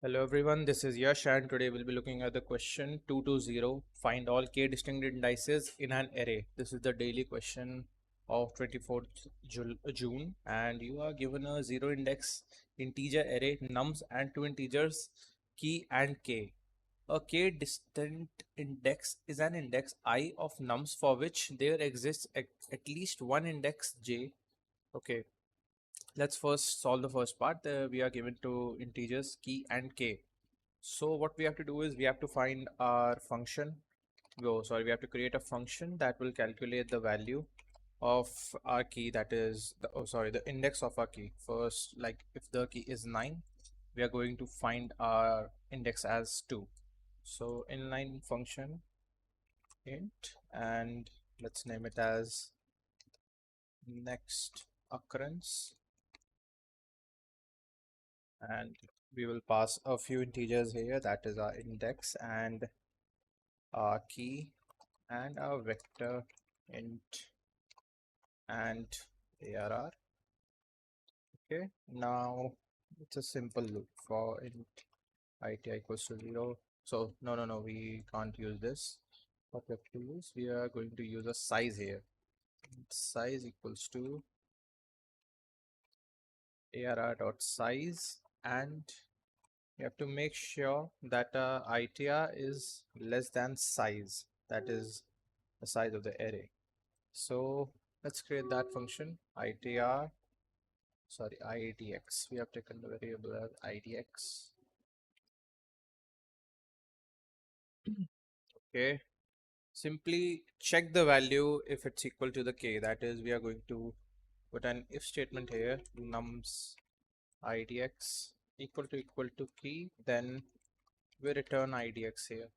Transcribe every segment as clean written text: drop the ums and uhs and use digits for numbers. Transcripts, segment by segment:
Hello everyone, this is Yash and today we'll be looking at the question 220. Find all k distinct indices in an array. This is the daily question of 24th June and you are given a 0 index integer array nums and two integers key and k. A k distinct index is an index I of nums for which there exists at least one index j. Okay, let's first solve the first part. We are given two integers key and k. So what we have to do is we have to find our function. We have to create a function that will calculate the value of our key, that is the index of our key. First, like if the key is 9, we are going to find our index as 2. So inline function int, and let's name it as next occurrence, and we will pass a few integers here, that is our index and our key and our vector int and arr. Okay, now it's a simple loop for int it equals to 0. So no, we can't use this. What we have to use, we are going to use a size here. Size equals to arr dot size, and you have to make sure that itr is less than size, that is the size of the array. So let's create that function itr, sorry, idx. We have taken the variable as idx. Okay, simply check the value if it's equal to the k, that is we are going to put an if statement here, nums idx equal to key, then we return idx here.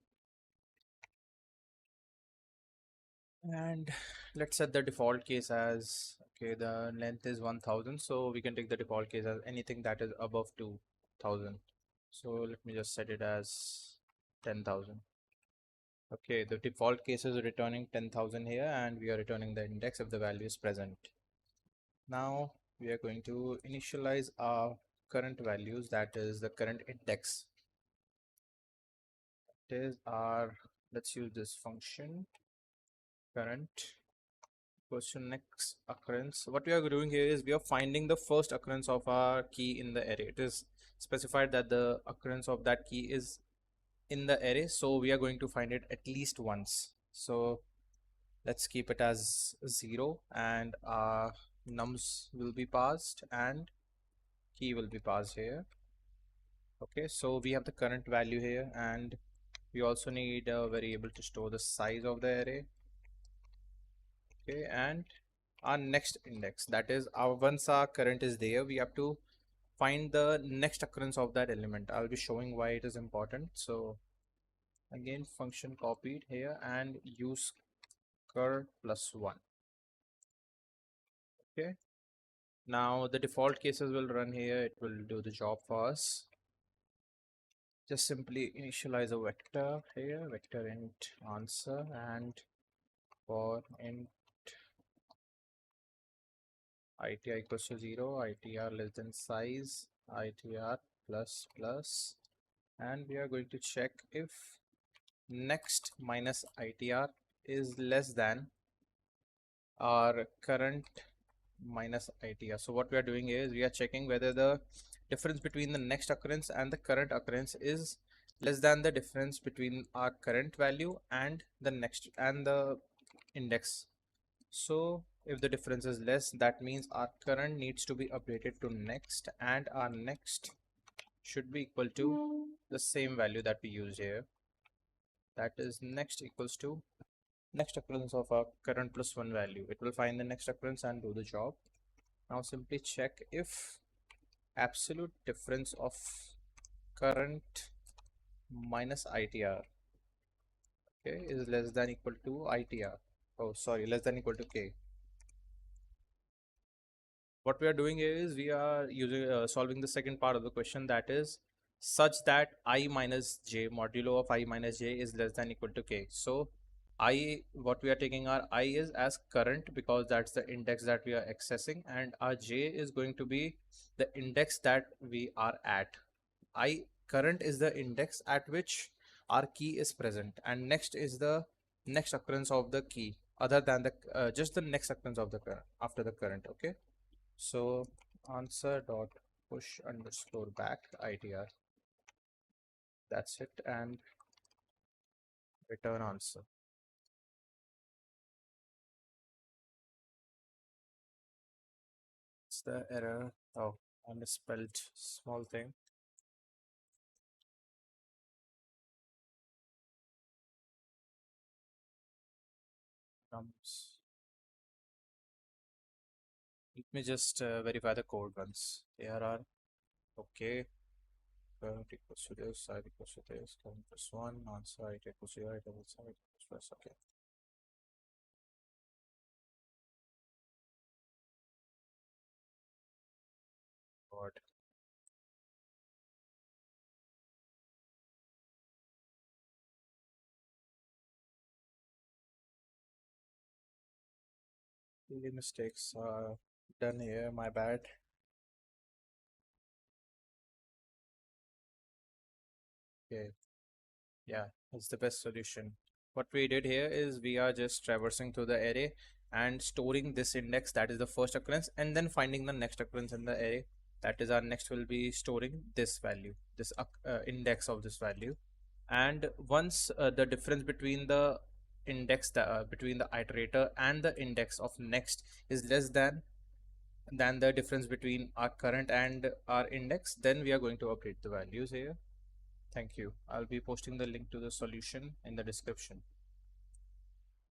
And let's set the default case as, okay, the length is 1000, so we can take the default case as anything that is above 2000. So let me just set it as 10,000. Okay, the default case is returning 10,000 here, and we are returning the index if the value is present. Now we are going to initialize our current values, that is the current index. It is our, let's use this function current question next occurrence. What we are doing here is we are finding the first occurrence of our key in the array. It is specified that the occurrence of that key is in the array, so we are going to find it at least once. So let's keep it as 0, and our nums will be passed and key will be passed here. Okay, so we have the current value here, and we also need a variable to store the size of the array. Okay, and our next index, that is our, once our current is there, we have to find the next occurrence of that element. I'll be showing why it is important. So again, function copied here and use cur plus 1. Okay, now the default cases will run here, it will do the job for us. Just simply initialize a vector here, vector int answer, and for int itr equals to 0, itr less than size, itr plus plus, and we are going to check if next minus itr is less than our current minus itr. So what we are doing is we are checking whether the difference between the next occurrence and the current occurrence is less than the difference between our current value and the next and the index. So if the difference is less, that means our current needs to be updated to next, and our next should be equal to the same value that we used here, that is next equals to next occurrence of our current plus 1 value. It will find the next occurrence and do the job. Now simply check if absolute difference of current minus itr, okay, is less than equal to itr, oh sorry, less than equal to k. What we are doing is we are using solving the second part of the question, that is such that I minus j, modulo of I minus j is less than equal to k. So I, what we are taking our I is as current because that's the index that we are accessing, and our j is going to be the index that we are at. I current is the index at which our key is present, and next is the next occurrence of the key other than the just the next occurrence of the current after the current. Okay, so answer dot push underscore back itr, that's it, and return answer. It's the error. Oh, I misspelled small thing. Comes. Let me just verify the code once. ARR. Okay. Current equals to this, side equals to this, current plus 1, answer it equals to 0, it equals to plus, okay. God. Really mistakes are done here, my bad. Okay. Yeah, it's the best solution. What we did here is we are just traversing through the array and storing this index, that is the first occurrence, and then finding the next occurrence in the array. That is our next will be storing this value, this index of this value. And once the difference between the index between the iterator and the index of next is less than the difference between our current and our index, then we are going to update the values here. Thank you. I'll be posting the link to the solution in the description.